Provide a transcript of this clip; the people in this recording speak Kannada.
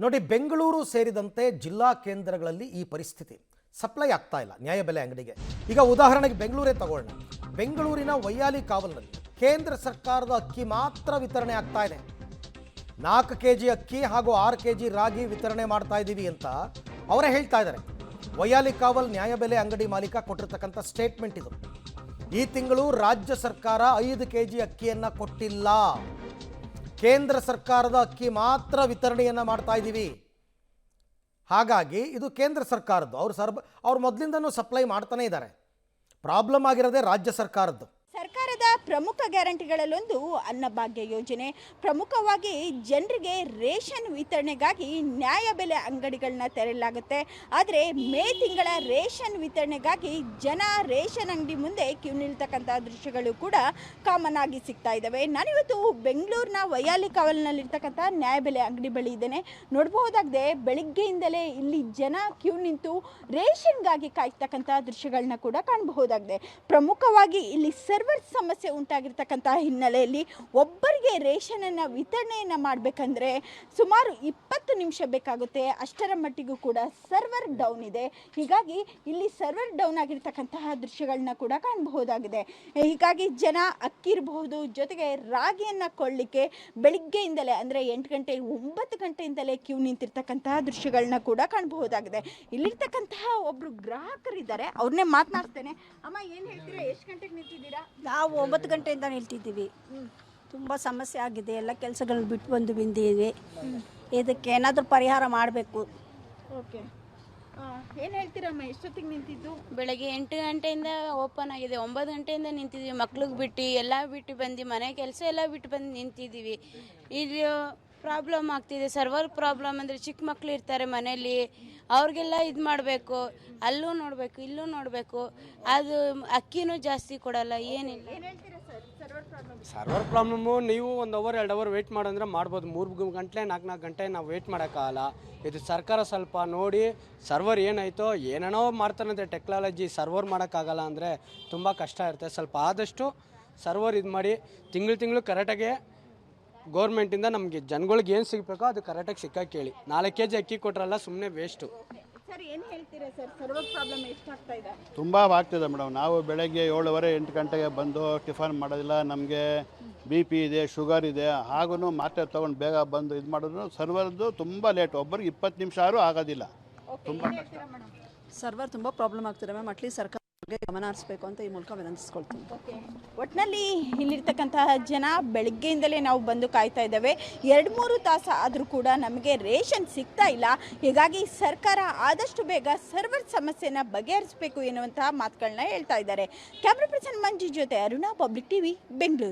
ನೋಡಿ, ಬೆಂಗಳೂರು ಸೇರಿದಂತೆ ಜಿಲ್ಲಾ ಕೇಂದ್ರಗಳಲ್ಲಿ ಈ ಪರಿಸ್ಥಿತಿ. ಸಪ್ಲೈ ಆಗ್ತಾ ಇಲ್ಲ ನ್ಯಾಯಬೆಲೆ ಅಂಗಡಿಗೆ. ಈಗ ಉದಾಹರಣೆಗೆ ಬೆಂಗಳೂರೇ ತಗೊಳ್ಳೋಣ. ಬೆಂಗಳೂರಿನ ವೈಯಾಲಿ ಕಾವಲ್ನಲ್ಲಿ ಕೇಂದ್ರ ಸರ್ಕಾರದ ಅಕ್ಕಿ ಮಾತ್ರ ವಿತರಣೆ ಆಗ್ತಾ ಇದೆ. 4 kg ಅಕ್ಕಿ ಹಾಗೂ 6 kg ರಾಗಿ ವಿತರಣೆ ಮಾಡ್ತಾ ಇದ್ದೀವಿ ಅಂತ ಅವರೇ ಹೇಳ್ತಾ ಇದ್ದಾರೆ. ವೈಯಾಲಿ ಕಾವಲ್ ನ್ಯಾಯಬೆಲೆ ಅಂಗಡಿ ಮಾಲೀಕ ಕೊಟ್ಟಿರ್ತಕ್ಕಂಥ ಸ್ಟೇಟ್ಮೆಂಟ್ ಇದು. ಈ ತಿಂಗಳು ರಾಜ್ಯ ಸರ್ಕಾರ 5 kg ಅಕ್ಕಿಯನ್ನು ಕೊಟ್ಟಿಲ್ಲ, ಕೇಂದ್ರ ಸರ್ಕಾರದ ಅಕ್ಕಿ ಮಾತ್ರ ವಿತರಣೆಯನ್ನು ಮಾಡ್ತಾ ಇದ್ದೀವಿ. ಹಾಗಾಗಿ ಇದು ಕೇಂದ್ರ ಸರ್ಕಾರದ್ದು. ಅವ್ರು ಮೊದಲಿಂದನೂ ಸಪ್ಲೈ ಮಾಡ್ತಾನೆ ಇದ್ದಾರೆ. ಪ್ರಾಬ್ಲಮ್ ಆಗಿರೋದೇ ರಾಜ್ಯ ಸರ್ಕಾರದ್ದು. ಸರ್ಕಾರದ ಪ್ರಮುಖ ಗ್ಯಾರಂಟಿಗಳಲ್ಲೊಂದು ಅನ್ನಭಾಗ್ಯ ಯೋಜನೆ. ಪ್ರಮುಖವಾಗಿ ಜನರಿಗೆ ರೇಷನ್ ವಿತರಣೆಗಾಗಿ ನ್ಯಾಯಬೆಲೆ ಅಂಗಡಿಗಳನ್ನ ತೆರೆಯಲಾಗುತ್ತೆ. ಆದರೆ ಮೇ ತಿಂಗಳ ರೇಷನ್ ವಿತರಣೆಗಾಗಿ ಜನ ರೇಷನ್ ಅಂಗಡಿ ಮುಂದೆ ಕ್ಯೂ ನಿಲ್ತಕ್ಕಂಥ ದೃಶ್ಯಗಳು ಕೂಡ ಕಾಮನ್ ಆಗಿ ಸಿಗ್ತಾ ಇದ್ದಾವೆ. ನಾನಿವತ್ತು ಬೆಂಗಳೂರಿನ ವೈಯಾಲಿ ಕಾವಲ್ನಲ್ಲಿರ್ತಕ್ಕಂಥ ನ್ಯಾಯಬೆಲೆ ಅಂಗಡಿ ಬಳಿ ಇದ್ದೇನೆ. ನೋಡಬಹುದಾಗಿದೆ, ಬೆಳಿಗ್ಗೆಯಿಂದಲೇ ಇಲ್ಲಿ ಜನ ಕ್ಯೂ ನಿಂತು ರೇಷನ್ಗಾಗಿ ಕಾಯ್ತಕ್ಕಂಥ ದೃಶ್ಯಗಳನ್ನ ಕೂಡ ಕಾಣಬಹುದಾಗಿದೆ. ಪ್ರಮುಖವಾಗಿ ಇಲ್ಲಿ ಸರ್ವರ್ ಸಮಸ್ಯೆ ಉಂಟಾಗಿರ್ತಕ್ಕಂಥ ಹಿನ್ನೆಲೆಯಲ್ಲಿ ಒಬ್ಬರಿಗೆ ರೇಷನನ್ನು ವಿತರಣೆಯನ್ನು ಮಾಡಬೇಕಂದ್ರೆ ಸುಮಾರು 20 ನಿಮಿಷ ಬೇಕಾಗುತ್ತೆ. ಅಷ್ಟರ ಮಟ್ಟಿಗೂ ಕೂಡ ಸರ್ವರ್ ಡೌನ್ ಇದೆ. ಹೀಗಾಗಿ ಇಲ್ಲಿ ಸರ್ವರ್ ಡೌನ್ ಆಗಿರ್ತಕ್ಕಂತಹ ದೃಶ್ಯಗಳನ್ನ ಕೂಡ ಕಾಣಬಹುದಾಗಿದೆ. ಹೀಗಾಗಿ ಜನ ಅಕ್ಕಿ ಇರಬಹುದು, ಜೊತೆಗೆ ರಾಗಿಯನ್ನು ಕೊಳ್ಳಲಿಕ್ಕೆ ಬೆಳಿಗ್ಗೆಯಿಂದಲೇ ಅಂದರೆ 8 ಗಂಟೆ 9 ಗಂಟೆಯಿಂದಲೇ ಕ್ಯೂ ನಿಂತಿರ್ತಕ್ಕಂತಹ ದೃಶ್ಯಗಳನ್ನ ಕೂಡ ಕಾಣಬಹುದಾಗಿದೆ. ಇಲ್ಲಿರ್ತಕ್ಕಂತಹ ಒಬ್ಬರು ಗ್ರಾಹಕರಿದ್ದಾರೆ, ಅವ್ರನ್ನೇ ಮಾತನಾಡ್ತೇನೆ. ಅಮ್ಮ, ಏನು ಹೇಳ್ತೀರಾ? ಎಷ್ಟು ಗಂಟೆಗೆ ನಿಂತಿದ್ದೀರಾ? ನಾವು 9 ಗಂಟೆಯಿಂದ ನಿಲ್ತಿದ್ದೀವಿ. ತುಂಬ ಸಮಸ್ಯೆ ಆಗಿದೆ. ಎಲ್ಲ ಕೆಲಸಗಳನ್ನ ಬಿಟ್ಟು ಬಂದು ಬಿಂದಿದ್ದೀವಿ. ಇದಕ್ಕೆ ಏನಾದರೂ ಪರಿಹಾರ ಮಾಡಬೇಕು. ಓಕೆ, ಏನು ಹೇಳ್ತೀರಮ್ಮ? ಎಷ್ಟೊತ್ತಿಗೆ ನಿಂತಿದ್ದು? ಬೆಳಗ್ಗೆ 8 ಗಂಟೆಯಿಂದ ಓಪನ್ ಆಗಿದೆ. 9 ಗಂಟೆಯಿಂದ ನಿಂತಿದ್ದೀವಿ. ಮಕ್ಳಿಗೆ ಬಿಟ್ಟು ಎಲ್ಲ ಬಿಟ್ಟು ಬಂದು ಮನೆ ಕೆಲಸ ಎಲ್ಲ ಬಿಟ್ಟು ಬಂದು ನಿಂತಿದ್ದೀವಿ. ಇಲ್ಲಿ ಪ್ರಾಬ್ಲಮ್ ಆಗ್ತಿದೆ. ಸರ್ವರ್ ಪ್ರಾಬ್ಲಮ್ ಅಂದರೆ ಚಿಕ್ಕ ಮಕ್ಳು ಇರ್ತಾರೆ ಮನೇಲಿ, ಅವ್ರಿಗೆಲ್ಲ ಇದು ಮಾಡಬೇಕು. ಅಲ್ಲೂ ನೋಡಬೇಕು, ಇಲ್ಲೂ ನೋಡಬೇಕು. ಅದು ಅಕ್ಕಿನೂ ಜಾಸ್ತಿ ಕೊಡಲ್ಲ, ಏನಿಲ್ಲ. ಸರ್ವರ್ ಪ್ರಾಬ್ಲಮ್ಮು ನೀವು 1 ಅವರ್ 2 ಅವರ್ ವೆಯ್ಟ್ ಮಾಡಂದ್ರೆ ಮಾಡ್ಬೋದು. 3 ಗಂಟೆ 4 ಗಂಟೆ ನಾವು ವೆಯ್ಟ್ ಮಾಡೋಕ್ಕಾಗಲ್ಲ. ಇದು ಸರ್ಕಾರ ಸ್ವಲ್ಪ ನೋಡಿ, ಸರ್ವರ್ ಏನಾಯಿತೋ ಏನೇನೋ ಮಾಡ್ತಾರಂತೆ ಟೆಕ್ನಾಲಜಿ, ಸರ್ವರ್ ಮಾಡೋಕ್ಕಾಗಲ್ಲ ಅಂದರೆ ತುಂಬ ಕಷ್ಟ ಇರುತ್ತೆ. ಸ್ವಲ್ಪ ಆದಷ್ಟು ಸರ್ವರ್ ಇದು ಮಾಡಿ ತಿಂಗಳು ಕರೆಕ್ಟಾಗಿ ಗೌರ್ಮೆಂಟಿಂದ ನಮಗೆ ಜನಗಳಿಗೆ ಏನು ಸಿಗಬೇಕೋ ಅದು ಕರೆಕ್ಟಾಗಿ ಸಿಕ್ಕಾಗಿ ಕೇಳಿ. 4 kg ಅಕ್ಕಿ ಕೊಟ್ರಲ್ಲ, ಸುಮ್ಮನೆ ವೇಸ್ಟು. ಸರ್, ಏನು ಹೇಳ್ತೀರಾ ಸರ್? ಸರ್ವರ್ ಪ್ರಾಬ್ಲಮ್ ಎಷ್ಟಾಗ್ತಾ ಇದೆ? ತುಂಬ ಆಗ್ತಿದೆ ಮೇಡಮ್. ನಾವು ಬೆಳಗ್ಗೆ 7:30 8 ಗಂಟೆಗೆ ಬಂದು ಟಿಫನ್ ಮಾಡೋದಿಲ್ಲ. ನಮಗೆ BP ಇದೆ, ಶುಗರ್ ಇದೆ, ಹಾಗೂ ಮಾತ್ರೆ ತೊಗೊಂಡು ಬೇಗ ಬಂದು ಇದು ಮಾಡಿದ್ರು ಸರ್ವರ್ದು ತುಂಬ ಲೇಟ್. ಒಬ್ಬರಿಗೆ 20 ನಿಮಿಷ ಆದರೂ ಆಗೋದಿಲ್ಲ. ತುಂಬ ಕಷ್ಟ. ಸರ್ವರ್ ತುಂಬ ಪ್ರಾಬ್ಲಮ್ ಆಗ್ತಿದೆ ಮ್ಯಾಮ್. ಅಟ್ಲೀಸ್ಟ್ ಸರ್ಕಾರ ಗಮನ ಹರಿಸಬೇಕು ಅಂತ ಈ ಮೂಲಕ ವಿನಂತಿಸ್ಕೊಳ್ತೀನಿ. ಒಟ್ಟಿನಲ್ಲಿ ಇಲ್ಲಿರ್ತಕ್ಕಂತಹ ಜನ ಬೆಳಗ್ಗೆಯಿಂದಲೇ ನಾವು ಬಂದು ಕಾಯ್ತಾ ಇದ್ದೇವೆ. 2-3 ತಾಸು ಆದರೂ ಕೂಡ ನಮಗೆ ರೇಷನ್ ಸಿಗ್ತಾ ಇಲ್ಲ. ಹೀಗಾಗಿ ಸರ್ಕಾರ ಆದಷ್ಟು ಬೇಗ ಸರ್ವರ್ ಸಮಸ್ಯೆನ ಬಗೆಹರಿಸಬೇಕು ಎನ್ನುವಂತಹ ಮಾತುಗಳನ್ನ ಹೇಳ್ತಾ ಇದ್ದಾರೆ. ಕ್ಯಾಮ್ರಾ ಪರ್ಸನ್ ಮಂಜು ಜೊತೆ ಅರುಣಾ, ಪಬ್ಲಿಕ್ ಟಿವಿ, ಬೆಂಗಳೂರು.